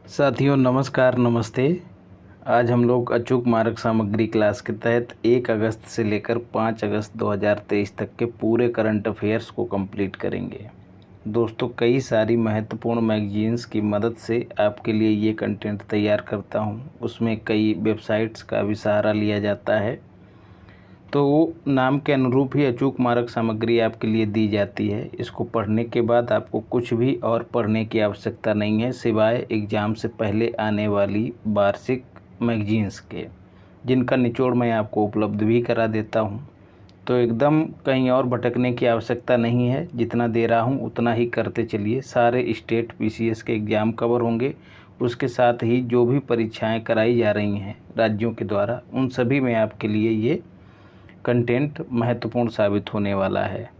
साथियों नमस्कार नमस्ते। आज हम लोग अचूक मार्ग सामग्री क्लास के तहत 1 अगस्त से लेकर 5 अगस्त 2023 तक के पूरे करंट अफेयर्स को कंप्लीट करेंगे। दोस्तों, कई सारी महत्वपूर्ण मैगजीन्स की मदद से आपके लिए ये कंटेंट तैयार करता हूँ। उसमें कई वेबसाइट्स का भी सहारा लिया जाता है, तो नाम के अनुरूप ही अचूक मार्ग सामग्री आपके लिए दी जाती है। इसको पढ़ने के बाद आपको कुछ भी और पढ़ने की आवश्यकता नहीं है, सिवाय एग्ज़ाम से पहले आने वाली वार्षिक मैगजीन्स के, जिनका निचोड़ मैं आपको उपलब्ध भी करा देता हूं। तो एकदम कहीं और भटकने की आवश्यकता नहीं है, जितना दे रहा हूं उतना ही करते चलिए। सारे स्टेट पीसीएस के एग्ज़ाम कवर होंगे, उसके साथ ही जो भी परीक्षाएँ कराई जा रही हैं राज्यों के द्वारा, उन सभी में आपके लिए ये कंटेंट महत्वपूर्ण साबित होने वाला है।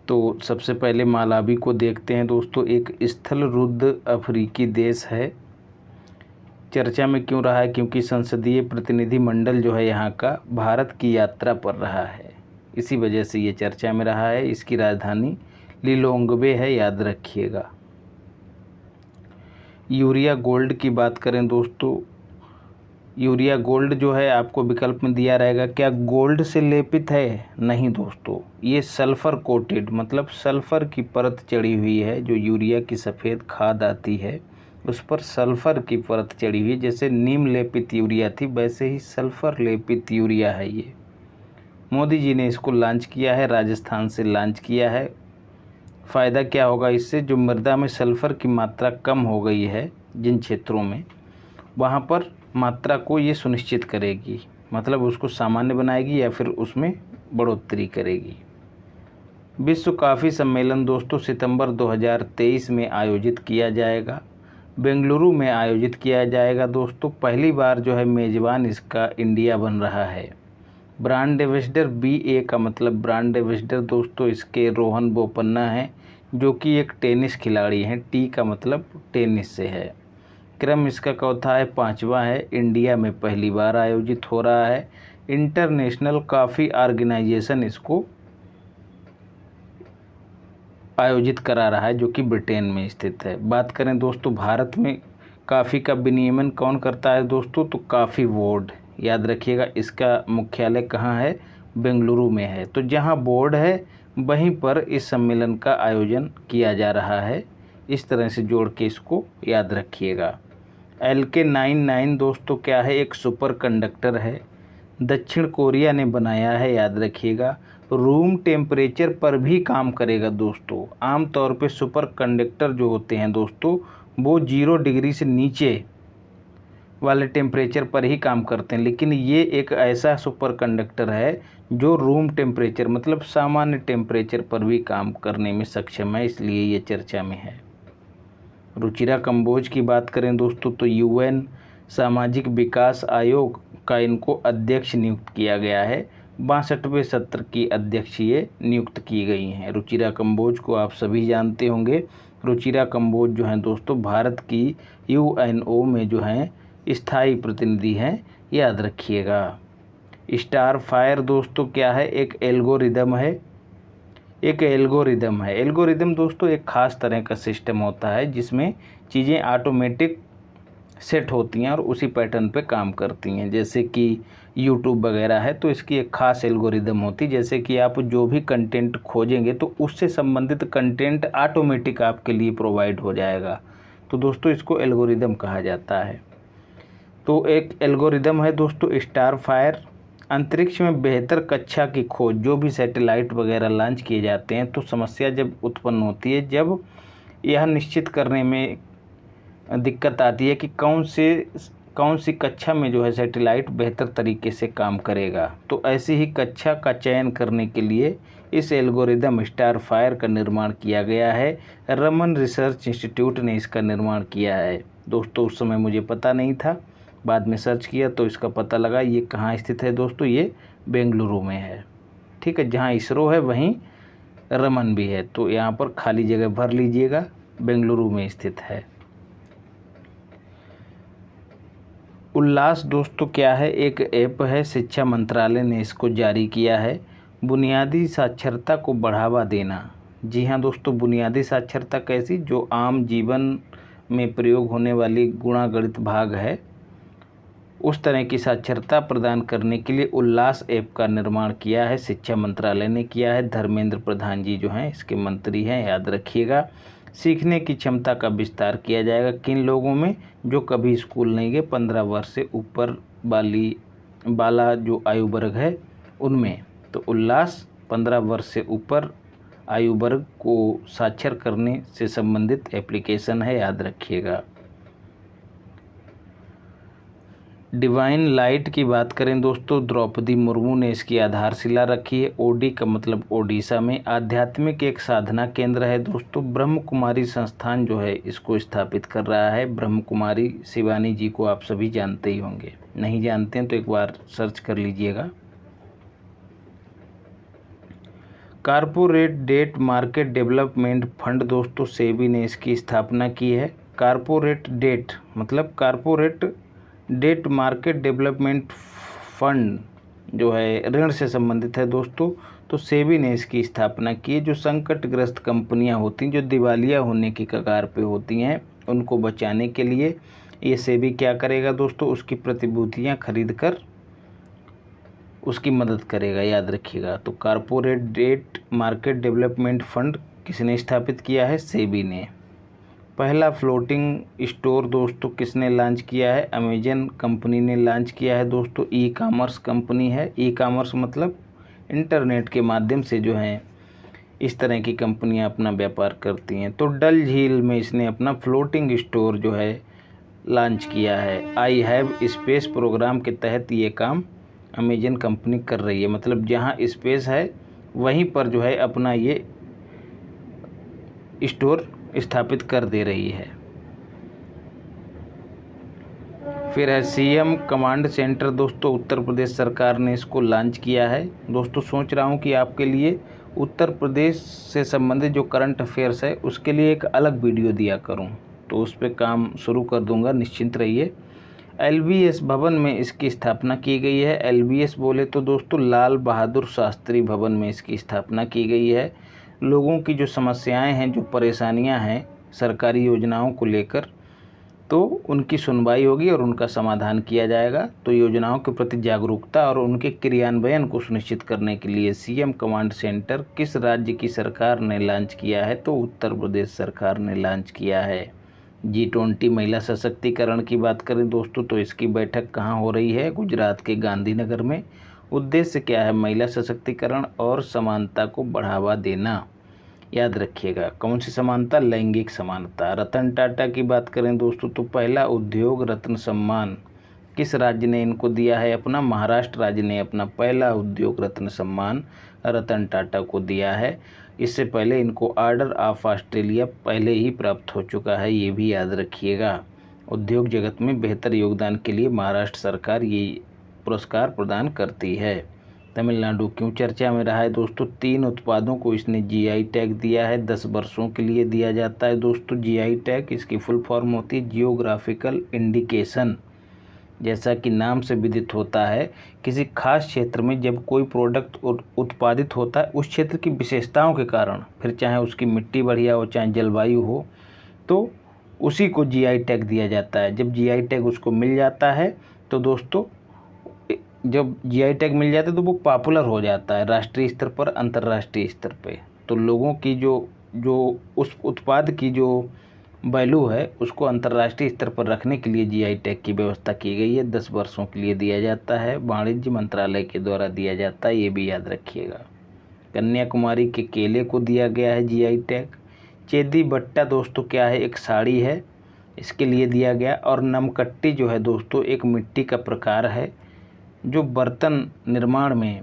तो सबसे पहले मालावी को देखते हैं दोस्तों। एक स्थलरुद्ध अफ्रीकी देश है। चर्चा में क्यों रहा है? क्योंकि संसदीय प्रतिनिधिमंडल जो है यहाँ का भारत की यात्रा पर रहा है, इसी वजह से ये चर्चा में रहा है। इसकी राजधानी लिलोंगवे है, याद रखिएगा। यूरिया गोल्ड की बात करें दोस्तों, यूरिया गोल्ड जो है आपको विकल्प में दिया रहेगा। क्या गोल्ड से लेपित है? नहीं दोस्तों, ये सल्फ़र कोटेड, मतलब सल्फ़र की परत चढ़ी हुई है। जो यूरिया की सफ़ेद खाद आती है उस पर सल्फ़र की परत चढ़ी हुई है। जैसे नीम लेपित यूरिया थी, वैसे ही सल्फ़र लेपित यूरिया है ये। मोदी जी ने इसको लॉन्च किया है, राजस्थान से लॉन्च किया है। फ़ायदा क्या होगा इससे? जो मृदा में सल्फ़र की मात्रा कम हो गई है जिन क्षेत्रों में, वहाँ पर मात्रा को ये सुनिश्चित करेगी, मतलब उसको सामान्य बनाएगी या फिर उसमें बढ़ोतरी करेगी। विश्व कॉफ़ी सम्मेलन दोस्तों सितंबर 2023 में आयोजित किया जाएगा, बेंगलुरु में आयोजित किया जाएगा दोस्तों। पहली बार जो है मेज़बान इसका इंडिया बन रहा है। ब्रांड एम्बेसडर BA का मतलब ब्रांड एम्बेसडर दोस्तों इसके रोहन बोपन्ना हैं, जो कि एक टेनिस खिलाड़ी हैं। टी का मतलब टेनिस से है। क्रम इसका चौथा है, 5वां है। इंडिया में पहली बार आयोजित हो रहा है। इंटरनेशनल कॉफ़ी ऑर्गेनाइजेशन इसको आयोजित करा रहा है, जो कि ब्रिटेन में स्थित है। बात करें दोस्तों भारत में कॉफ़ी का विनियमन कौन करता है दोस्तों? तो कॉफ़ी बोर्ड, याद रखिएगा। इसका मुख्यालय कहाँ है? बेंगलुरु में है। तो जहाँ बोर्ड है वहीं पर इस सम्मेलन का आयोजन किया जा रहा है। इस तरह से जोड़ के इसको याद रखिएगा। LK99 दोस्तों क्या है? एक सुपर कंडक्टर है, दक्षिण कोरिया ने बनाया है, याद रखिएगा। रूम टेम्परेचर पर भी काम करेगा दोस्तों। आमतौर पे सुपर कंडक्टर जो होते हैं दोस्तों, वो 0 डिग्री से नीचे वाले टेम्परेचर पर ही काम करते हैं, लेकिन ये एक ऐसा सुपर कंडक्टर है जो रूम टेम्परेचर मतलब सामान्य टेम्परेचर पर भी काम करने में सक्षम है, इसलिए ये चर्चा में है। रुचिरा कंबोज की बात करें दोस्तों, तो UN सामाजिक विकास आयोग का इनको अध्यक्ष नियुक्त किया गया है। 62वें सत्र की अध्यक्ष ये नियुक्त की गई हैं। रुचिरा कंबोज को आप सभी जानते होंगे। रुचिरा कंबोज जो हैं दोस्तों भारत की UNO में जो हैं स्थायी प्रतिनिधि हैं, याद रखिएगा। स्टार फायर दोस्तों क्या है? एक एल्गोरिदम है। एल्गोरिदम दोस्तों एक ख़ास तरह का सिस्टम होता है जिसमें चीज़ें ऑटोमेटिक सेट होती हैं और उसी पैटर्न पे काम करती हैं। जैसे कि यूट्यूब वगैरह है, तो इसकी एक ख़ास एल्गोरिदम होती है। जैसे कि आप जो भी कंटेंट खोजेंगे तो उससे संबंधित कंटेंट ऑटोमेटिक आपके लिए प्रोवाइड हो जाएगा। तो दोस्तों इसको एल्गोरिदम कहा जाता है। तो एक एल्गोरिदम है दोस्तों स्टार फायर। अंतरिक्ष में बेहतर कक्षा की खोज, जो भी सैटेलाइट वगैरह लॉन्च किए जाते हैं, तो समस्या जब उत्पन्न होती है, जब यह निश्चित करने में दिक्कत आती है कि कौन सी कक्षा में जो है सैटेलाइट बेहतर तरीके से काम करेगा, तो ऐसी ही कक्षा का चयन करने के लिए इस एल्गोरिदम स्टार फायर का निर्माण किया गया है। रमन रिसर्च इंस्टीट्यूट ने इसका निर्माण किया है दोस्तों। उस समय मुझे पता नहीं था, बाद में सर्च किया तो इसका पता लगा। ये कहाँ स्थित है दोस्तों? ये बेंगलुरु में है। ठीक है, जहाँ इसरो है वहीं रमन भी है, तो यहाँ पर खाली जगह भर लीजिएगा, बेंगलुरु में स्थित है। उल्लास दोस्तों क्या है? एक ऐप है, शिक्षा मंत्रालय ने इसको जारी किया है। बुनियादी साक्षरता को बढ़ावा देना। जी हाँ दोस्तों, बुनियादी साक्षरता कैसी? जो आम जीवन में प्रयोग होने वाली गुणागणित भाग है, उस तरह की साक्षरता प्रदान करने के लिए उल्लास ऐप का निर्माण किया है, शिक्षा मंत्रालय ने किया है। धर्मेंद्र प्रधान जी जो हैं इसके मंत्री हैं, याद रखिएगा। सीखने की क्षमता का विस्तार किया जाएगा किन लोगों में, जो कभी स्कूल नहीं गए, 15 वर्ष से ऊपर वाला जो आयु वर्ग है उनमें। तो उल्लास 15 वर्ष से ऊपर आयु वर्ग को साक्षर करने से संबंधित एप्लीकेशन है, याद रखिएगा। डिवाइन लाइट की बात करें दोस्तों, द्रौपदी मुर्मू ने इसकी आधारशिला रखी है। ओडी का मतलब ओडिशा में आध्यात्मिक एक साधना केंद्र है दोस्तों। ब्रह्म कुमारी संस्थान जो है इसको स्थापित कर रहा है। ब्रह्म कुमारी शिवानी जी को आप सभी जानते ही होंगे, नहीं जानते हैं तो एक बार सर्च कर लीजिएगा। Corporate debt market development fund दोस्तों, सेबी ने इसकी स्थापना की है। कारपोरेट डेट मतलब corporate debt market development fund जो है ऋण से संबंधित है दोस्तों। तो सेबी ने इसकी स्थापना की है। जो संकटग्रस्त कंपनियां होती हैं, जो दिवालिया होने की कगार पे होती हैं, उनको बचाने के लिए ये सेबी क्या करेगा दोस्तों, उसकी प्रतिभूतियां खरीद कर उसकी मदद करेगा, याद रखिएगा। तो corporate debt market development fund किसने स्थापित किया है, सेबी ने। पहला फ्लोटिंग स्टोर दोस्तों किसने लॉन्च किया है, अमेजन कंपनी ने लॉन्च किया है दोस्तों। ई कॉमर्स कंपनी है। ई कॉमर्स मतलब इंटरनेट के माध्यम से जो है इस तरह की कंपनियां अपना व्यापार करती हैं। तो डल झील में इसने अपना फ्लोटिंग स्टोर जो है लॉन्च किया है। आई हैव स्पेस प्रोग्राम के तहत ये काम अमेजन कंपनी कर रही है, मतलब जहां स्पेस है वहीं पर जो है अपना ये स्टोर स्थापित कर दे रही है। फिर है सीएम कमांड सेंटर दोस्तों, उत्तर प्रदेश सरकार ने इसको लॉन्च किया है। दोस्तों सोच रहा हूँ कि आपके लिए उत्तर प्रदेश से संबंधित जो करंट अफेयर्स है उसके लिए एक अलग वीडियो दिया करूँ, तो उस पर काम शुरू कर दूंगा, निश्चिंत रहिए। एलबीएस भवन में इसकी स्थापना की गई है। एलबीएस बोले तो दोस्तों लाल बहादुर शास्त्री भवन में इसकी स्थापना की गई है। लोगों की जो समस्याएं हैं, जो परेशानियां हैं सरकारी योजनाओं को लेकर, तो उनकी सुनवाई होगी और उनका समाधान किया जाएगा। तो योजनाओं के प्रति जागरूकता और उनके क्रियान्वयन को सुनिश्चित करने के लिए सीएम कमांड सेंटर किस राज्य की सरकार ने लॉन्च किया है, तो उत्तर प्रदेश सरकार ने लॉन्च किया है। G20 महिला सशक्तिकरण की बात करें दोस्तों, तो इसकी बैठक कहाँ हो रही है, गुजरात के गांधीनगर में। उद्देश्य क्या है, महिला सशक्तिकरण और समानता को बढ़ावा देना, याद रखिएगा। कौन सी समानता, लैंगिक समानता। रतन टाटा की बात करें दोस्तों, तो पहला उद्योग रत्न सम्मान किस राज्य ने इनको दिया है, अपना महाराष्ट्र राज्य ने अपना पहला उद्योग रत्न सम्मान रतन टाटा को दिया है। इससे पहले इनको ऑर्डर ऑफ ऑस्ट्रेलिया पहले ही प्राप्त हो चुका है, ये भी याद रखिएगा। उद्योग जगत में बेहतर योगदान के लिए महाराष्ट्र सरकार ये पुरस्कार प्रदान करती है। तमिलनाडु क्यों चर्चा में रहा है दोस्तों, 3 उत्पादों को इसने जीआई टैग दिया है, 10 वर्षों के लिए दिया जाता है दोस्तों जीआई टैग। इसकी फुल फॉर्म होती है जियोग्राफिकल इंडिकेशन। जैसा कि नाम से विदित होता है, किसी खास क्षेत्र में जब कोई प्रोडक्ट उत्पादित होता है उस क्षेत्र की विशेषताओं के कारण, फिर चाहे उसकी मिट्टी बढ़िया हो चाहे जलवायु हो, तो उसी को जीआई टैग दिया जाता है। जब जीआई टैग उसको मिल जाता है तो दोस्तों, जब जीआई टैग मिल जाता है तो वो पॉपुलर हो जाता है राष्ट्रीय स्तर पर, अंतर्राष्ट्रीय स्तर पे। तो लोगों की जो उस उत्पाद की जो वैल्यू है उसको अंतर्राष्ट्रीय स्तर पर रखने के लिए जीआई टैग की व्यवस्था की गई है। 10 वर्षों के लिए दिया जाता है, वाणिज्य मंत्रालय के द्वारा दिया जाता है, ये भी याद रखिएगा। कन्याकुमारी के केले को दिया गया है जीआई टैग। चेदी बट्टा दोस्तों क्या है, एक साड़ी है, इसके लिए दिया गया। और नमकट्टी जो है दोस्तों एक मिट्टी का प्रकार है जो बर्तन निर्माण में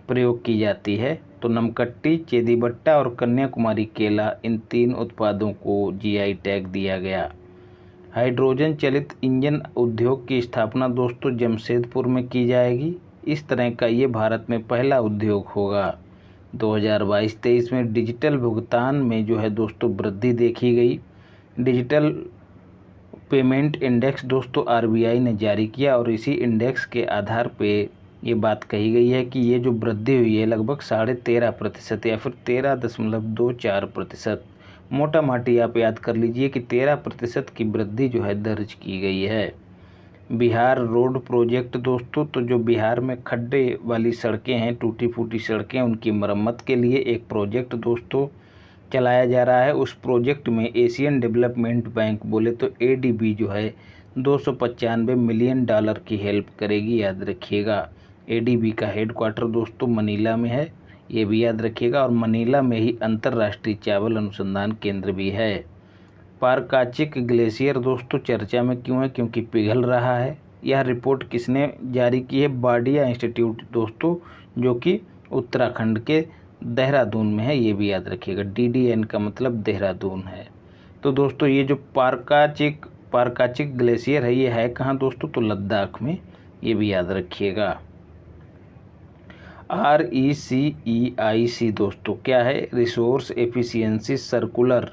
प्रयोग की जाती है। तो नमकट्टी, चेदीबट्टा और कन्याकुमारी केला, इन 3 उत्पादों को जीआई टैग दिया गया। हाइड्रोजन चलित इंजन उद्योग की स्थापना दोस्तों जमशेदपुर में की जाएगी। इस तरह का ये भारत में पहला उद्योग होगा। 2022-23 में डिजिटल भुगतान में जो है दोस्तों वृद्धि देखी गई। डिजिटल पेमेंट इंडेक्स दोस्तों आरबीआई ने जारी किया और इसी इंडेक्स के आधार पे ये बात कही गई है कि ये जो वृद्धि हुई है लगभग 13.5% या फिर 13.24% मोटा माटी आप याद कर लीजिए कि 13% की वृद्धि जो है दर्ज की गई है। बिहार रोड प्रोजेक्ट दोस्तों, तो जो बिहार में खड्डे वाली सड़कें हैं, टूटी फूटी सड़कें, उनकी मरम्मत के लिए एक प्रोजेक्ट दोस्तों चलाया जा रहा है। उस प्रोजेक्ट में एशियन डेवलपमेंट बैंक बोले तो ADB जो है 295 मिलियन डॉलर की हेल्प करेगी, याद रखिएगा। ADB का हेडक्वार्टर दोस्तों मनीला में है, ये भी याद रखिएगा, और मनीला में ही अंतर्राष्ट्रीय चावल अनुसंधान केंद्र भी है। पारकाचिक ग्लेशियर दोस्तों चर्चा में क्यों है? क्योंकि पिघल रहा है। यह रिपोर्ट किसने जारी की है? बाडिया इंस्टीट्यूट दोस्तों, जो कि उत्तराखंड के देहरादून में है, ये भी याद रखिएगा। DDN का मतलब देहरादून है। तो दोस्तों ये जो पारकाचिक ग्लेशियर है, ये है कहाँ दोस्तों? तो लद्दाख में, ये भी याद रखिएगा। RECEIC दोस्तों क्या है? Resource efficiency circular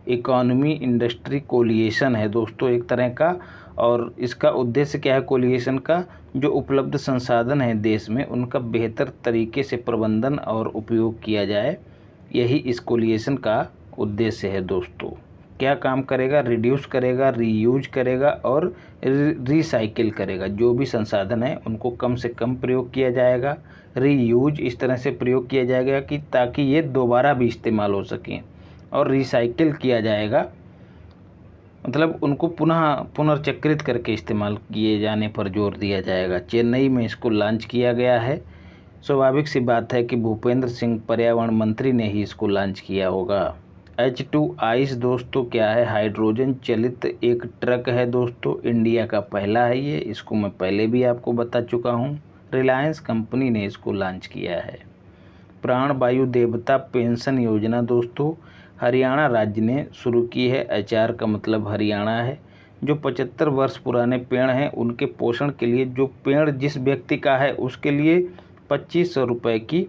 economy industry coalition है दोस्तों एक तरह का, और इसका उद्देश्य क्या है कोलिएशन का? जो उपलब्ध संसाधन है देश में, उनका बेहतर तरीके से प्रबंधन और उपयोग किया जाए, यही इस कोलिएशन का उद्देश्य है दोस्तों। क्या काम करेगा? रिड्यूस करेगा, रीयूज करेगा और रिसाइकिल करेगा। जो भी संसाधन है उनको कम से कम प्रयोग किया जाएगा। रीयूज इस तरह से प्रयोग किया जाएगा कि ताकि ये दोबारा भी इस्तेमाल हो सकें, और रिसाइकिल किया जाएगा मतलब उनको पुनर्चक्रित करके इस्तेमाल किए जाने पर जोर दिया जाएगा। चेन्नई में इसको लॉन्च किया गया है। स्वाभाविक सी बात है कि भूपेंद्र सिंह पर्यावरण मंत्री ने ही इसको लॉन्च किया होगा। H2ICE दोस्तों क्या है? हाइड्रोजन चलित एक ट्रक है दोस्तों, इंडिया का पहला है ये, इसको मैं पहले भी आपको बता चुका हूँ। रिलायंस कंपनी ने इसको लॉन्च किया है। प्राण वायु देवता पेंशन योजना दोस्तों हरियाणा राज्य ने शुरू की है। HR का मतलब हरियाणा है। जो 75 वर्ष पुराने पेड़ हैं उनके पोषण के लिए, जो पेड़ जिस व्यक्ति का है उसके लिए 2500 रुपये की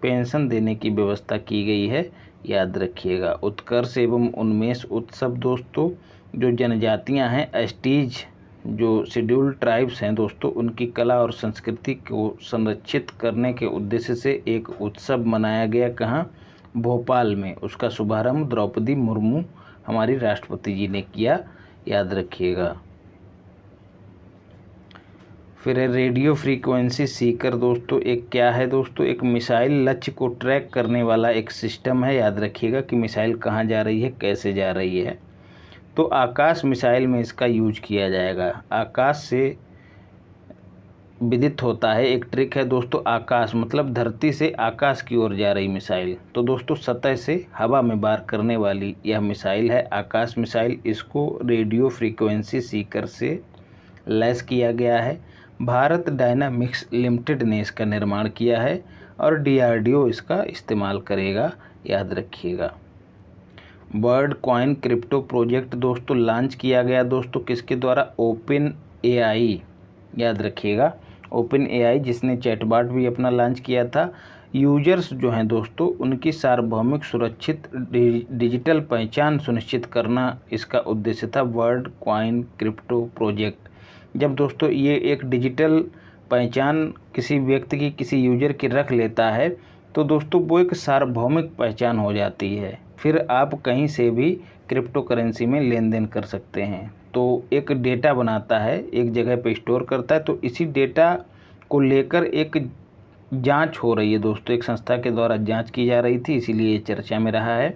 पेंशन देने की व्यवस्था की गई है, याद रखिएगा। उत्कर्ष एवं उन्मेष उत्सव दोस्तों, जो जनजातियां हैं, STs, जो शेड्यूल ट्राइब्स हैं दोस्तों, उनकी कला और संस्कृति को संरक्षित करने के उद्देश्य से एक उत्सव मनाया गया। कहाँ? भोपाल में। उसका शुभारंभ द्रौपदी मुर्मू हमारी राष्ट्रपति जी ने किया, याद रखिएगा। फिर है रेडियो फ्रीक्वेंसी सीकर दोस्तों, एक क्या है दोस्तों? एक मिसाइल लक्ष्य को ट्रैक करने वाला एक सिस्टम है, याद रखिएगा कि मिसाइल कहाँ जा रही है, कैसे जा रही है। तो आकाश मिसाइल में इसका यूज किया जाएगा। आकाश से विदित होता है, एक ट्रिक है दोस्तों। आकाश मतलब धरती से आकाश की ओर जा रही मिसाइल, तो दोस्तों सतह से हवा में वार करने वाली यह मिसाइल है आकाश मिसाइल। इसको रेडियो फ्रीक्वेंसी सीकर से लैस किया गया है। भारत डायनामिक्स लिमिटेड ने इसका निर्माण किया है और DRDO इसका इस्तेमाल करेगा, याद रखिएगा। वर्ड कॉइन क्रिप्टो प्रोजेक्ट दोस्तों लॉन्च किया गया दोस्तों किसके द्वारा? OpenAI, याद रखिएगा। OpenAI जिसने चैटबॉट भी अपना लॉन्च किया था। यूजर्स जो हैं दोस्तों उनकी सार्वभौमिक सुरक्षित डिजिटल पहचान सुनिश्चित करना इसका उद्देश्य था, वर्ड कॉइन क्रिप्टो प्रोजेक्ट। जब दोस्तों ये एक डिजिटल पहचान किसी व्यक्ति की, किसी यूजर की रख लेता है, तो दोस्तों वो एक सार्वभौमिक पहचान हो जाती है। फिर आप कहीं से भी क्रिप्टो करेंसी में लेन देन कर सकते हैं। तो एक डेटा बनाता है, एक जगह पे स्टोर करता है, तो इसी डेटा को लेकर एक जांच हो रही है दोस्तों, एक संस्था के द्वारा जांच की जा रही थी, इसीलिए ये चर्चा में रहा है।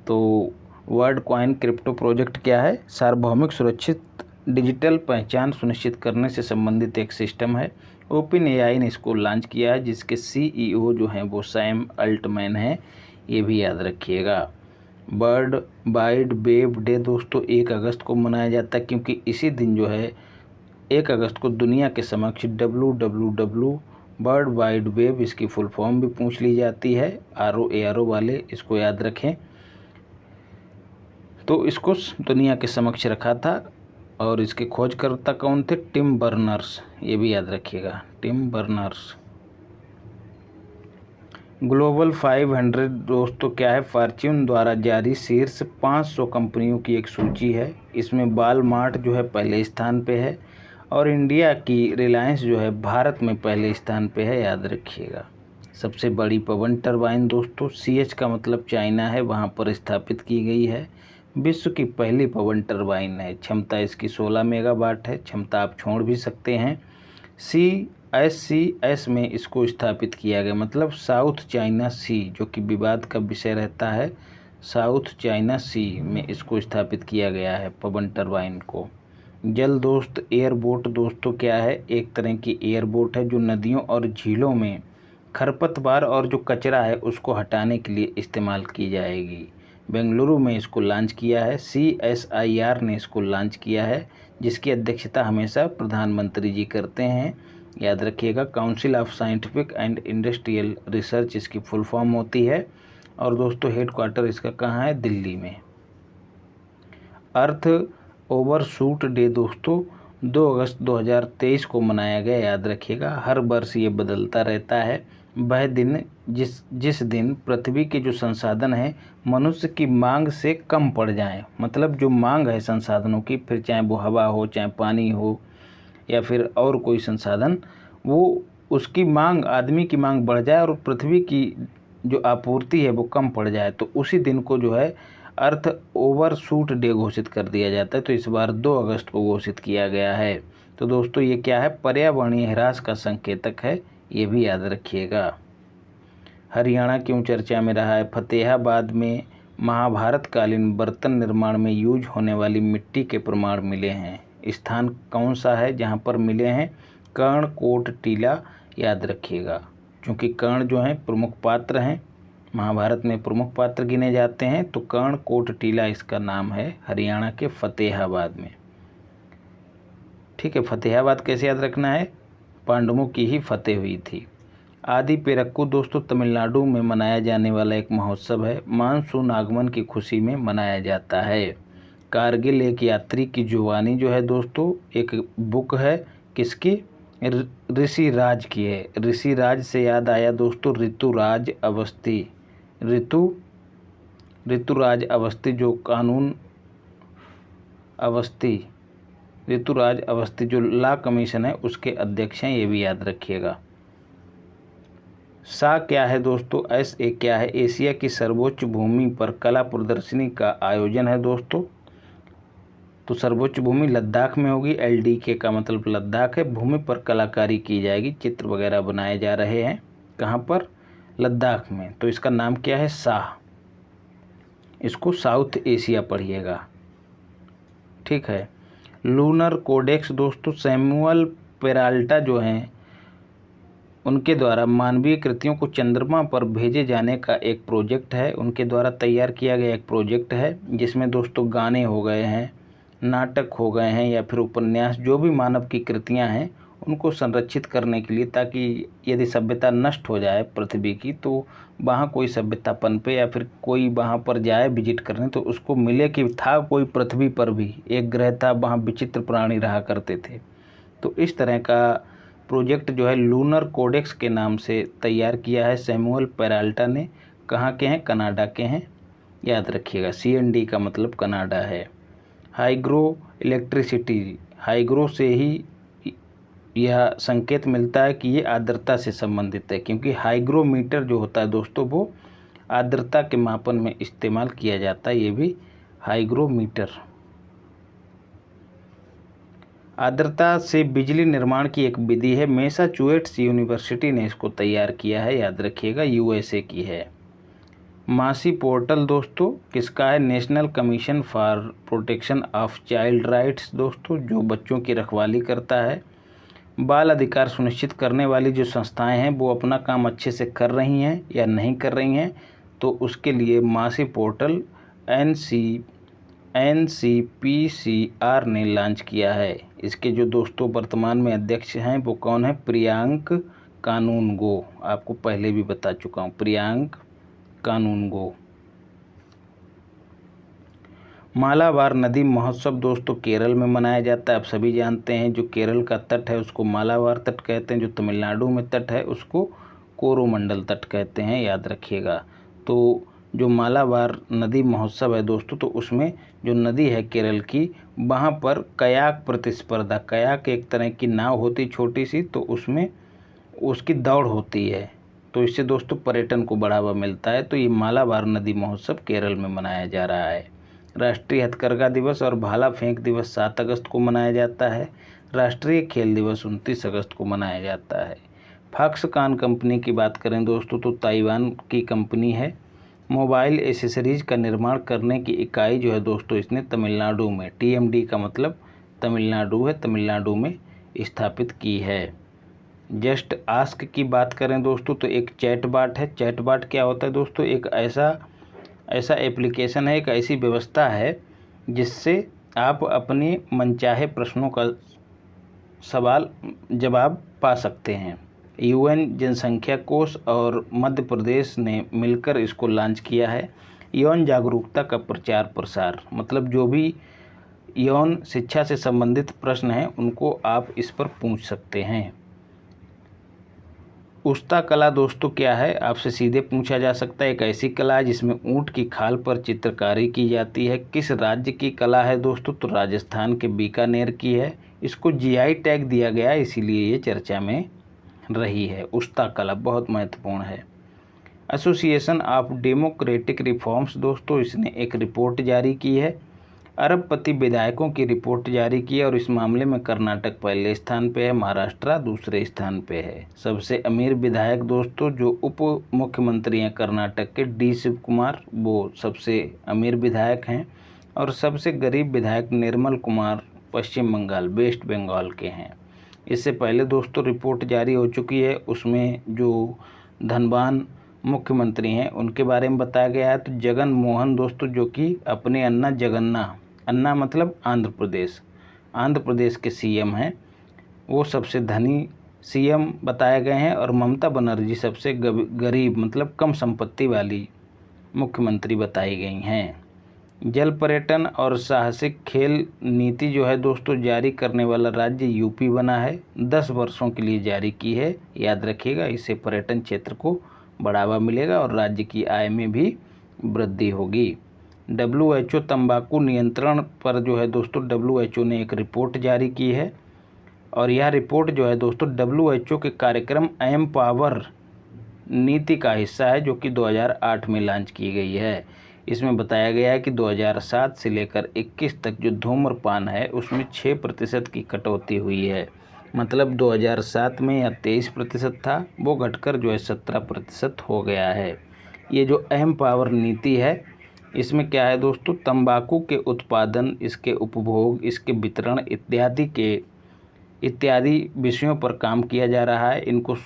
तो वर्ड कॉइन क्रिप्टो प्रोजेक्ट क्या है? सार्वभौमिक सुरक्षित डिजिटल पहचान सुनिश्चित करने से संबंधित एक सिस्टम है। OpenAI ने इसको लॉन्च किया है, जिसके CEO जो हैं वो सैम अल्टमैन हैं, ये भी याद रखिएगा। वर्ल्ड वाइड वेब डे दोस्तों 1 अगस्त को मनाया जाता है, क्योंकि इसी दिन जो है 1 अगस्त को दुनिया के समक्ष WWW वर्ल्ड वाइड वेब, इसकी फुल फॉर्म भी पूछ ली जाती है। ROARO वाले इसको याद रखें। तो इसको दुनिया के समक्ष रखा था, और इसके खोजकर्ता कौन थे? टिम बर्नर्स, ये भी याद रखिएगा, टिम बर्नर्स। ग्लोबल 500 दोस्तों क्या है? फॉर्च्यून द्वारा जारी शीर्ष 500 कंपनियों की एक सूची है। इसमें वॉलमार्ट जो है पहले स्थान पे है, और इंडिया की रिलायंस जो है भारत में पहले स्थान पे है, याद रखिएगा। सबसे बड़ी पवन टरबाइन दोस्तों CH का मतलब चाइना है, वहाँ पर स्थापित की गई है। विश्व की पहली पवन टरबाइन है, क्षमता इसकी 16 मेगावाट है, क्षमता आप छोड़ भी सकते हैं। CSCS में इसको स्थापित किया गया, मतलब साउथ चाइना सी, जो कि विवाद का विषय रहता है, साउथ चाइना सी में इसको स्थापित किया गया है पवन टरबाइन को। जल दोस्त एयरबोट दोस्तों क्या है, एक तरह की एयरबोट है जो नदियों और झीलों में खरपतवार और जो कचरा है उसको हटाने के लिए इस्तेमाल की जाएगी। बेंगलुरु में इसको लॉन्च किया है, CSIR ने इसको लॉन्च किया है, जिसकी अध्यक्षता हमेशा प्रधानमंत्री जी करते हैं। याद रखिएगा, council of scientific and industrial research इसकी फुल फॉर्म होती है। और दोस्तों हेडक्वार्टर इसका कहाँ है, दिल्ली में। अर्थ ओवरशूट डे दोस्तों 2 अगस्त 2023 को मनाया गया, याद रखिएगा। हर वर्ष ये बदलता रहता है। वह दिन जिस दिन पृथ्वी के जो संसाधन हैं मनुष्य की मांग से कम पड़ जाएं, मतलब जो मांग है संसाधनों की, फिर चाहे वो हवा हो, चाहे पानी हो, या फिर और कोई संसाधन, वो उसकी मांग, आदमी की मांग बढ़ जाए और पृथ्वी की जो आपूर्ति है वो कम पड़ जाए, तो उसी दिन को जो है अर्थ ओवरशूट डे घोषित कर दिया जाता है। तो इस बार 2 अगस्त को घोषित किया गया है। तो दोस्तों ये क्या है, पर्यावरणीय ह्रास का संकेतक है, ये भी याद रखिएगा। हरियाणा क्यों चर्चा में रहा है, फतेहाबाद में महाभारत कालीन बर्तन निर्माण में यूज होने वाली मिट्टी के प्रमाण मिले हैं। स्थान कौन सा है जहाँ पर मिले हैं, कर्णकोट टीला, याद रखिएगा। क्योंकि कर्ण जो हैं प्रमुख पात्र हैं, महाभारत में प्रमुख पात्र गिने जाते हैं, तो कर्णकोट टीला इसका नाम है, हरियाणा के फतेहाबाद में। ठीक है, फतेहाबाद कैसे याद रखना है, पांडवों की ही फतेह हुई थी। आदि पेरक्कू दोस्तों तमिलनाडु में मनाया जाने वाला एक महोत्सव है, मानसून आगमन की खुशी में मनाया जाता है। कारगिल एक यात्री की जुबानी जो है दोस्तों, एक बुक है, किसकी, ऋषिराज की है। ऋषिराज से याद आया दोस्तों ऋतुराज अवस्थी, ऋतुराज अवस्थी जो कानून अवस्थी, ऋतुराज अवस्थी जो लॉ कमीशन है उसके अध्यक्ष हैं, ये भी याद रखिएगा। सा क्या है दोस्तों, SA क्या है, एशिया की सर्वोच्च भूमि पर कला प्रदर्शनी का आयोजन है दोस्तों। तो सर्वोच्च भूमि लद्दाख में होगी, LDK का मतलब लद्दाख है, भूमि पर कलाकारी की जाएगी, चित्र वगैरह बनाए जा रहे हैं, कहाँ पर, लद्दाख में। तो इसका नाम क्या है, शाह, इसको साउथ एशिया पढ़िएगा। ठीक है। लूनर कोडेक्स दोस्तों सैमुअल पेराल्टा जो हैं उनके द्वारा मानवीय कृतियों को चंद्रमा पर भेजे जाने का एक प्रोजेक्ट है, उनके द्वारा तैयार किया गया एक प्रोजेक्ट है, जिसमें दोस्तों गाने हो गए हैं, नाटक हो गए हैं, या फिर उपन्यास, जो भी मानव की कृतियां हैं उनको संरक्षित करने के लिए, ताकि यदि सभ्यता नष्ट हो जाए पृथ्वी की तो वहाँ कोई सभ्यता पनपे, या फिर कोई वहाँ पर जाए विजिट करने तो उसको मिले कि था कोई पृथ्वी पर भी एक ग्रह था, वहाँ विचित्र प्राणी रहा करते थे। तो इस तरह का प्रोजेक्ट जो है लूनर कोडेक्स के नाम से तैयार किया है सैमुअल पेराल्टा ने। कहाँ के हैं, कनाडा के हैं, याद रखिएगा। CND का मतलब कनाडा है। हाइग्रो इलेक्ट्रिसिटी, हाइग्रो से ही यह संकेत मिलता है कि ये आर्द्रता से संबंधित है, क्योंकि हाइग्रोमीटर जो होता है दोस्तों वो आर्द्रता के मापन में इस्तेमाल किया जाता है, ये भी हाइग्रोमीटर। आर्द्रता से बिजली निर्माण की एक विधि है, मैसाचुसेट्स यूनिवर्सिटी ने इसको तैयार किया है, याद रखिएगा, USA की है। मासी पोर्टल दोस्तों किसका है, national commission for protection of child rights दोस्तों, जो बच्चों की रखवाली करता है। बाल अधिकार सुनिश्चित करने वाली जो संस्थाएं हैं वो अपना काम अच्छे से कर रही हैं या नहीं कर रही हैं, तो उसके लिए मासी पोर्टल NCPCR ने लॉन्च किया है। इसके जो दोस्तों वर्तमान में अध्यक्ष हैं वो कौन है, प्रियांक कानूनगो, आपको पहले भी बता चुका हूँ, प्रियांक कानूनगो। मालाबार नदी महोत्सव दोस्तों केरल में मनाया जाता है, आप सभी जानते हैं। जो केरल का तट है उसको मालाबार तट कहते हैं, जो तमिलनाडु में तट है उसको कोरोमंडल तट कहते हैं, याद रखिएगा। तो जो मालाबार नदी महोत्सव है दोस्तों, तो उसमें जो नदी है केरल की, वहाँ पर कयाक प्रतिस्पर्धा, कयाक एक तरह की नाव होती छोटी सी, तो उसमें उसकी दौड़ होती है, तो इससे दोस्तों पर्यटन को बढ़ावा मिलता है। तो ये मालाबार नदी महोत्सव केरल में मनाया जा रहा है। राष्ट्रीय हथकरघा दिवस और भाला फेंक दिवस 7 अगस्त को मनाया जाता है। राष्ट्रीय खेल दिवस 29 अगस्त को मनाया जाता है। फॉक्सकॉन कंपनी की बात करें दोस्तों तो ताइवान की कंपनी है। मोबाइल एसेसरीज का निर्माण करने की इकाई जो है दोस्तों इसने तमिलनाडु में, TMD का मतलब तमिलनाडु है, तमिलनाडु में स्थापित की है। जस्ट आस्क की बात करें दोस्तों तो एक चैट बाट है। चैट बाट क्या होता है दोस्तों? एक ऐसा एप्लीकेशन है, एक ऐसी व्यवस्था है जिससे आप अपने मनचाहे प्रश्नों का सवाल जवाब पा सकते हैं। UN जनसंख्या कोष और मध्य प्रदेश ने मिलकर इसको लॉन्च किया है। यौन जागरूकता का प्रचार प्रसार, मतलब जो भी यौन शिक्षा से संबंधित प्रश्न हैं उनको आप इस पर पूछ सकते हैं। उस्ता कला दोस्तों क्या है? आपसे सीधे पूछा जा सकता है। एक ऐसी कला है जिसमें ऊंट की खाल पर चित्रकारी की जाती है। किस राज्य की कला है दोस्तों? तो राजस्थान के बीकानेर की है। इसको GI टैग दिया गया है, इसीलिए ये चर्चा में रही है। उस्ता कला बहुत महत्वपूर्ण है। एसोसिएशन ऑफ डेमोक्रेटिक रिफॉर्म्स दोस्तों इसने एक रिपोर्ट जारी की है। अरबपति विधायकों की रिपोर्ट जारी की है और इस मामले में कर्नाटक पहले स्थान पे है, महाराष्ट्र दूसरे स्थान पे है। सबसे अमीर विधायक दोस्तों जो उप मुख्यमंत्री हैं कर्नाटक के, D शिव कुमार, वो सबसे अमीर विधायक हैं। और सबसे गरीब विधायक निर्मल कुमार पश्चिम बंगाल, वेस्ट बंगाल के हैं। इससे पहले दोस्तों रिपोर्ट जारी हो चुकी है, उसमें जो धनवान मुख्यमंत्री हैं उनके बारे में बताया गया है। तो जगन मोहन दोस्तों जो कि अपने अन्ना मतलब आंध्र प्रदेश के CM हैं, वो सबसे धनी CM बताए गए हैं। और ममता बनर्जी सबसे गरीब मतलब कम संपत्ति वाली मुख्यमंत्री बताई गई हैं। जल पर्यटन और साहसिक खेल नीति जो है दोस्तों जारी करने वाला राज्य UP बना है। 10 वर्षों के लिए जारी की है, याद रखिएगा। इससे पर्यटन क्षेत्र को बढ़ावा मिलेगा और राज्य की आय में भी वृद्धि होगी। WHO तंबाकू नियंत्रण पर जो है दोस्तों WHO ने एक रिपोर्ट जारी की है। और यह रिपोर्ट जो है दोस्तों WHO के कार्यक्रम एम्पावर नीति का हिस्सा है, जो कि 2008 में लॉन्च की गई है। इसमें बताया गया है कि 2007 से लेकर 21 तक जो धूम्रपान है उसमें 6% की कटौती हुई है। मतलब 2007 में या 23% था, वो घटकर जो है 17% हो गया है। ये जो एम्पावर नीति है इसमें क्या है दोस्तों? तंबाकू के उत्पादन, इसके उपभोग, इसके वितरण इत्यादि विषयों पर काम किया जा रहा है। इनको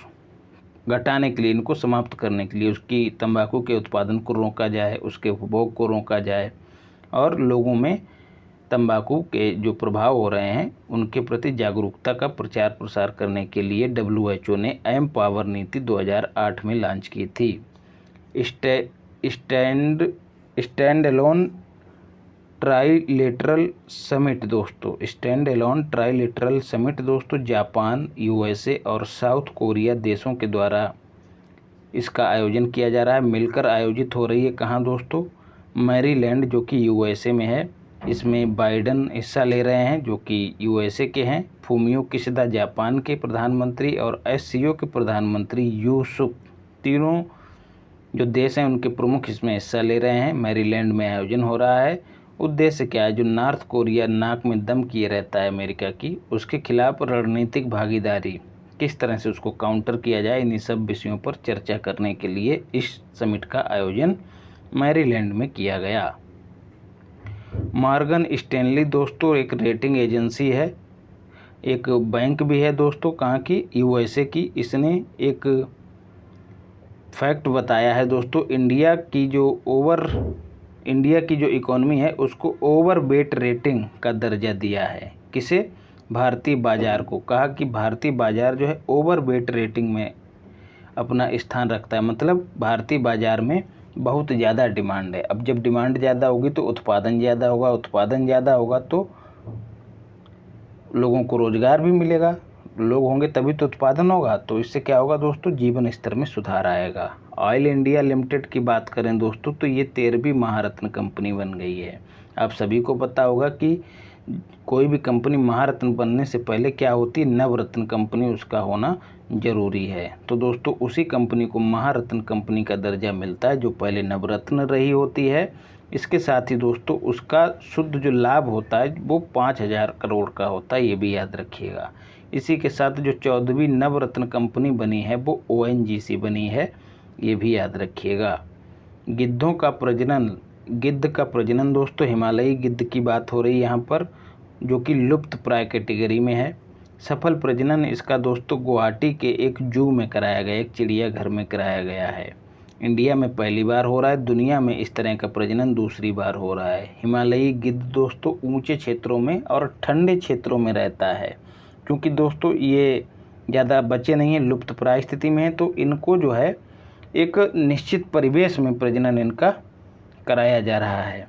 घटाने के लिए, इनको समाप्त करने के लिए, उसकी तंबाकू के उत्पादन को रोका जाए, उसके उपभोग को रोका जाए और लोगों में तंबाकू के जो प्रभाव हो रहे हैं उनके प्रति जागरूकता का प्रचार प्रसार करने के लिए WHO ने एम्पावर नीति 2008 में लॉन्च की थी। स्टैंड एलोन ट्राइलेटरल समिट दोस्तों जापान, USA और साउथ कोरिया देशों के द्वारा इसका आयोजन किया जा रहा है। मिलकर आयोजित हो रही है। कहाँ दोस्तों? मैरीलैंड जो कि USA में है। इसमें बाइडन हिस्सा ले रहे हैं जो कि USA के हैं। फूमियो किशिदा जापान के प्रधानमंत्री और SCO के प्रधानमंत्री यूसुफ, तीनों जो देश हैं उनके प्रमुख इसमें हिस्सा ले रहे हैं। मैरीलैंड में आयोजन हो रहा है। उद्देश्य क्या है? जो नॉर्थ कोरिया नाक में दम किए रहता है अमेरिका की, उसके खिलाफ रणनीतिक भागीदारी किस तरह से उसको काउंटर किया जाए, इन्हीं सब विषयों पर चर्चा करने के लिए इस समिट का आयोजन मैरीलैंड में किया गया। मॉर्गन स्टैनली दोस्तों एक रेटिंग एजेंसी है, एक बैंक भी है दोस्तों। कहाँ की? USA की। इसने एक फैक्ट बताया है दोस्तों, इंडिया की जो इकोनॉमी है उसको ओवरवेट रेटिंग का दर्जा दिया है। किसे? भारतीय बाजार को। कहा कि भारतीय बाजार जो है ओवरवेट रेटिंग में अपना स्थान रखता है। मतलब भारतीय बाजार में बहुत ज़्यादा डिमांड है। अब जब डिमांड ज़्यादा होगी तो उत्पादन ज़्यादा होगा, उत्पादन ज़्यादा होगा तो लोगों को रोज़गार भी मिलेगा, लोग होंगे तभी तो उत्पादन होगा। तो इससे क्या होगा दोस्तों? जीवन स्तर में सुधार आएगा। ऑयल इंडिया लिमिटेड की बात करें दोस्तों तो ये 13वीं महारत्न कंपनी बन गई है। आप सभी को पता होगा कि कोई भी कंपनी महारत्न बनने से पहले क्या होती है, नवरत्न कंपनी उसका होना जरूरी है। तो दोस्तों उसी कंपनी को महारत्न कंपनी का दर्जा मिलता है जो पहले नवरत्न रही होती है। इसके साथ ही दोस्तों उसका शुद्ध जो लाभ होता है वो 5,000 करोड़ का होता है, ये भी याद रखिएगा। इसी के साथ जो 14वीं नवरत्न कंपनी बनी है वो ONGC बनी है, ये भी याद रखिएगा। गिद्धों का प्रजनन, गिद्ध का प्रजनन दोस्तों, हिमालयी गिद्ध की बात हो रही है यहाँ पर, जो कि लुप्त प्राय कैटेगरी में है। सफल प्रजनन इसका दोस्तों गुवाहाटी के एक जू में कराया गया, एक चिड़ियाघर में कराया गया है। इंडिया में पहली बार हो रहा है, दुनिया में इस तरह का प्रजनन दूसरी बार हो रहा है। हिमालयी गिद्ध दोस्तों ऊंचे क्षेत्रों में और ठंडे क्षेत्रों में रहता है। क्योंकि दोस्तों ये ज़्यादा बचे नहीं हैं, लुप्त प्राय स्थिति में है, तो इनको जो है एक निश्चित परिवेश में प्रजनन इनका कराया जा रहा है।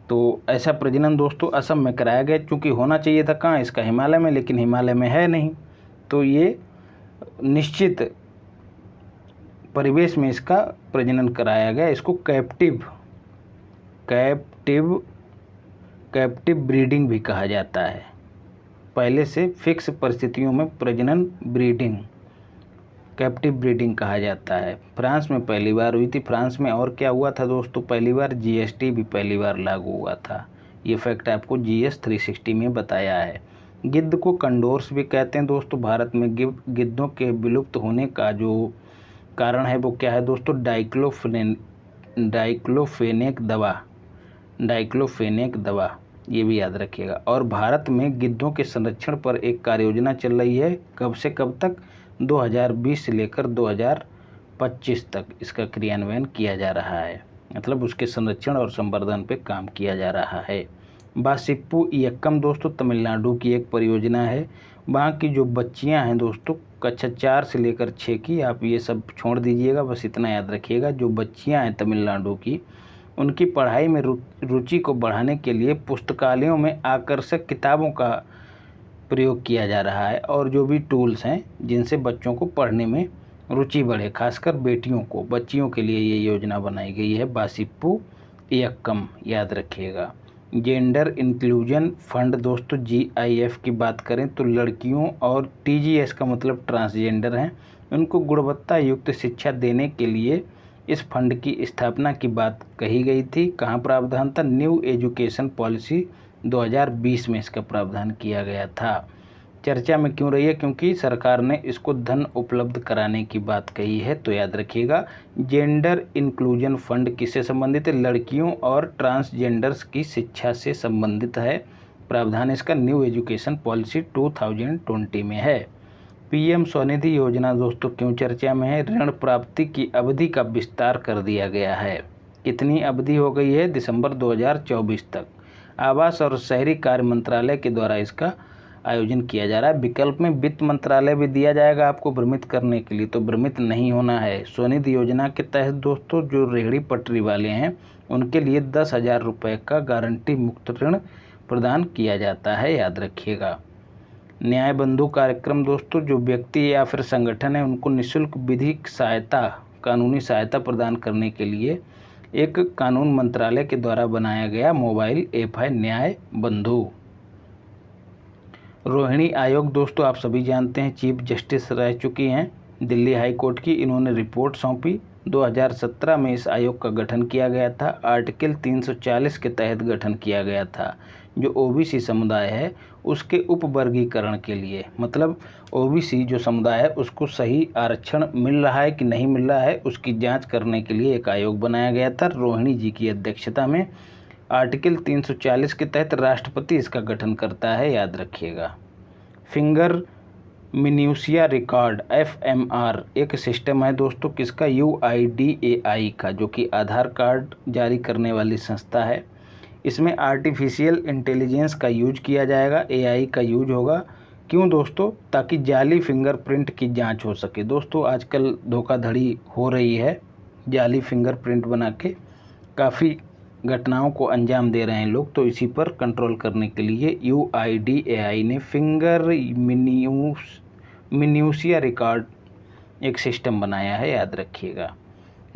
तो ऐसा प्रजनन दोस्तों असम में कराया गया, क्योंकि होना चाहिए था कहाँ, इसका हिमालय में, लेकिन हिमालय में है नहीं, तो ये निश्चित परिवेश में इसका प्रजनन कराया गया। इसको कैप्टिव ब्रीडिंग भी कहा जाता है। पहले से फिक्स परिस्थितियों में प्रजनन ब्रीडिंग, कैप्टिव ब्रीडिंग कहा जाता है। फ्रांस में पहली बार हुई थी। फ्रांस में और क्या हुआ था दोस्तों, पहली बार GST भी पहली बार लागू हुआ था। ये फैक्ट आपको GS 360 में बताया है। गिद्ध को कंडोर्स भी कहते हैं दोस्तों। भारत में गिद्धों के विलुप्त होने का जो कारण है वो क्या है दोस्तों, डाइक्लोफेनेक दवा, ये भी याद रखिएगा। और भारत में गिद्धों के संरक्षण पर एक कार्य योजना चल रही है, कब से कब तक, 2020 से लेकर 2025 तक इसका क्रियान्वयन किया जा रहा है। मतलब उसके संरक्षण और संवर्धन पे काम किया जा रहा है। बासिप्पू इयक्कम दोस्तों तमिलनाडु की एक परियोजना है। वहाँ की जो बच्चियाँ हैं दोस्तों, कक्षा 4 से लेकर 6 की, आप ये सब छोड़ दीजिएगा, बस इतना याद रखिएगा। जो बच्चियाँ हैं तमिलनाडु की, उनकी पढ़ाई में रुचि को बढ़ाने के लिए पुस्तकालयों में आकर्षक किताबों का प्रयोग किया जा रहा है, और जो भी टूल्स हैं जिनसे बच्चों को पढ़ने में रुचि बढ़े, खासकर बेटियों को, बच्चियों के लिए ये योजना बनाई गई है, बासिप्पू इयक्कम, याद रखिएगा। जेंडर इंक्लूजन फंड दोस्तों, GIF की बात करें तो लड़कियों, और TGS का मतलब ट्रांसजेंडर हैं, उनको गुणवत्ता युक्त शिक्षा देने के लिए इस फंड की स्थापना की बात कही गई थी। कहाँ प्रावधान था, न्यू एजुकेशन पॉलिसी 2020 में इसका प्रावधान किया गया था। चर्चा में क्यों रही है, क्योंकि सरकार ने इसको धन उपलब्ध कराने की बात कही है, तो याद रखिएगा। जेंडर इंक्लूजन फंड किससे संबंधित है, लड़कियों और ट्रांसजेंडर्स की शिक्षा से संबंधित है। प्रावधान इसका न्यू एजुकेशन पॉलिसी 2020 में है। PM स्वनिधि योजना दोस्तों क्यों चर्चा में है, ऋण प्राप्ति की अवधि का विस्तार कर दिया गया है। कितनी अवधि हो गई है, दिसंबर 2024 तक। आवास और शहरी कार्य मंत्रालय के द्वारा इसका आयोजन किया जा रहा है। विकल्प में वित्त मंत्रालय भी दिया जाएगा आपको भ्रमित करने के लिए, तो भ्रमित नहीं होना है। स्वनिधि योजना के तहत दोस्तों जो रेहड़ी पटरी वाले हैं उनके लिए 10,000 रुपये का गारंटी मुक्त ऋण प्रदान किया जाता है, याद रखिएगा। न्याय बंधु कार्यक्रम दोस्तों, जो व्यक्ति या फिर संगठन है उनको निःशुल्क विधिक सहायता, कानूनी सहायता प्रदान करने के लिए एक कानून मंत्रालय के द्वारा बनाया गया मोबाइल ऐप है न्याय बंधु। रोहिणी आयोग दोस्तों आप सभी जानते हैं, चीफ जस्टिस रह चुकी हैं दिल्ली हाई कोर्ट की। इन्होंने रिपोर्ट सौंपी। 2017 में इस आयोग का गठन किया गया था। आर्टिकल 340 के तहत गठन किया गया था। जो OBC समुदाय है उसके उपवर्गीकरण के लिए, मतलब OBC जो समुदाय है उसको सही आरक्षण मिल रहा है कि नहीं मिल रहा है, उसकी जांच करने के लिए एक आयोग बनाया गया था रोहिणी जी की अध्यक्षता में। आर्टिकल 340 के तहत राष्ट्रपति इसका गठन करता है, याद रखिएगा। फिंगर मिन्यूसिया रिकॉर्ड FMR एक सिस्टम है दोस्तों, किसका, UIDAI का, जो कि आधार कार्ड जारी करने वाली संस्था है। इसमें आर्टिफिशियल इंटेलिजेंस का यूज किया जाएगा, AI का यूज होगा। क्यों दोस्तों, ताकि जाली फिंगरप्रिंट की जांच हो सके। दोस्तों आजकल धोखाधड़ी हो रही है, जाली फिंगरप्रिंट बना के काफ़ी घटनाओं को अंजाम दे रहे हैं लोग, तो इसी पर कंट्रोल करने के लिए UIDAI ने फिंगर मिन्यूसिया रिकॉर्ड एक सिस्टम बनाया है, याद रखिएगा।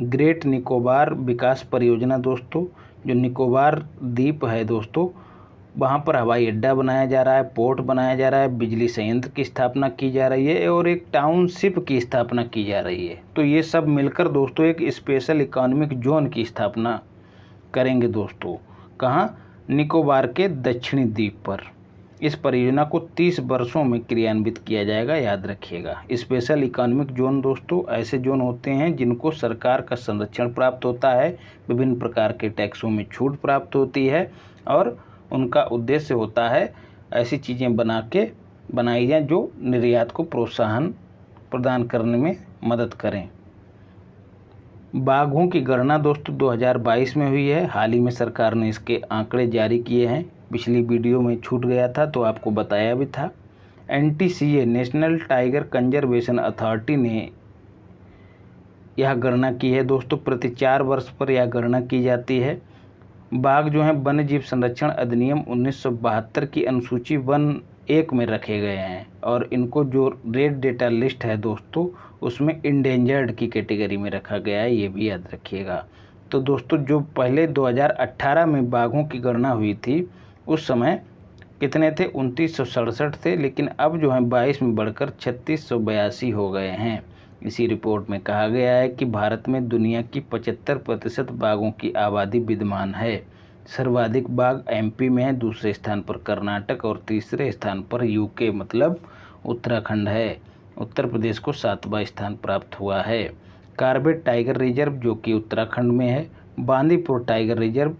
ग्रेट निकोबार विकास परियोजना दोस्तों, जो निकोबार द्वीप है दोस्तों वहाँ पर हवाई अड्डा बनाया जा रहा है, पोर्ट बनाया जा रहा है, बिजली संयंत्र की स्थापना की जा रही है और एक टाउनशिप की स्थापना की जा रही है। तो ये सब मिलकर दोस्तों एक स्पेशल इकोनॉमिक जोन की स्थापना करेंगे दोस्तों। कहाँ? निकोबार के दक्षिणी द्वीप पर। इस परियोजना को 30 वर्षों में क्रियान्वित किया जाएगा, याद रखिएगा। स्पेशल इकोनॉमिक जोन दोस्तों ऐसे जोन होते हैं जिनको सरकार का संरक्षण प्राप्त होता है, विभिन्न प्रकार के टैक्सों में छूट प्राप्त होती है और उनका उद्देश्य होता है ऐसी चीज़ें बनाई जाएं जो निर्यात को प्रोत्साहन प्रदान करने में मदद करें। बाघों की गणना दोस्तों 2022 में हुई है। हाल ही में सरकार ने इसके आंकड़े जारी किए हैं। पिछली वीडियो में छूट गया था तो आपको बताया भी था। NTCA national tiger conservation authority ने यह गणना की है दोस्तों। प्रति 4 वर्ष पर यह गणना की जाती है। बाघ जो हैं वन्य जीव संरक्षण अधिनियम 1972 की अनुसूची 1 में रखे गए हैं और इनको जो रेड डेटा लिस्ट है दोस्तों उसमें इंडेंजर्ड की कैटेगरी में रखा गया है, ये भी याद रखिएगा। तो दोस्तों जो पहले 2018 में बाघों की गणना हुई थी उस समय कितने थे? 2967 थे, लेकिन अब जो है 22 में बढ़कर 3682 हो गए हैं। इसी रिपोर्ट में कहा गया है कि भारत में दुनिया की 75% बाघों की आबादी विद्यमान है। सर्वाधिक बाघ MP में है, दूसरे स्थान पर कर्नाटक और तीसरे स्थान पर UK मतलब उत्तराखंड है। उत्तर प्रदेश को 7वां स्थान प्राप्त हुआ है। कार्बेट टाइगर रिजर्व जो कि उत्तराखंड में है, बांदीपुर टाइगर रिजर्व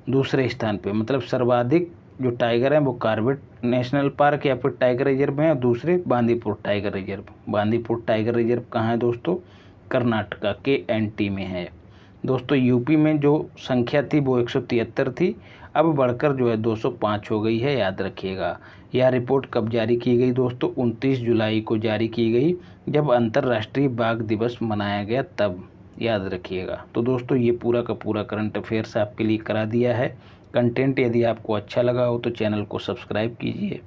दूसरे स्थान पे, मतलब सर्वाधिक जो टाइगर हैं वो कार्बेट नेशनल पार्क या फिर टाइगर रिजर्व में है, दूसरे Bandipur tiger reserve. Bandipur tiger reserve कहाँ है दोस्तों? कर्नाटका के NT में है। दोस्तों UP में जो संख्या थी वो 173 थी, अब बढ़कर जो है 205 हो गई है, याद रखिएगा। यह रिपोर्ट कब जारी की गई दोस्तों? 29 जुलाई को जारी की गई, जब अंतर्राष्ट्रीय बाघ दिवस मनाया गया तब, याद रखिएगा। तो दोस्तों ये पूरा का पूरा करंट अफेयर्स आपके लिए करा दिया है। कंटेंट यदि आपको अच्छा लगा हो तो चैनल को सब्सक्राइब कीजिए,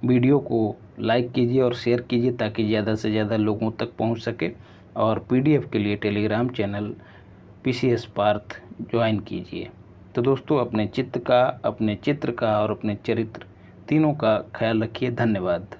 वीडियो को लाइक कीजिए और शेयर कीजिए ताकि ज़्यादा से ज़्यादा लोगों तक पहुंच सके। और PDF के लिए Telegram channel PCS Parth join कीजिए। तो दोस्तों अपने चित्त का, अपने चित्र का और अपने चरित्र तीनों का ख्याल रखिए। धन्यवाद।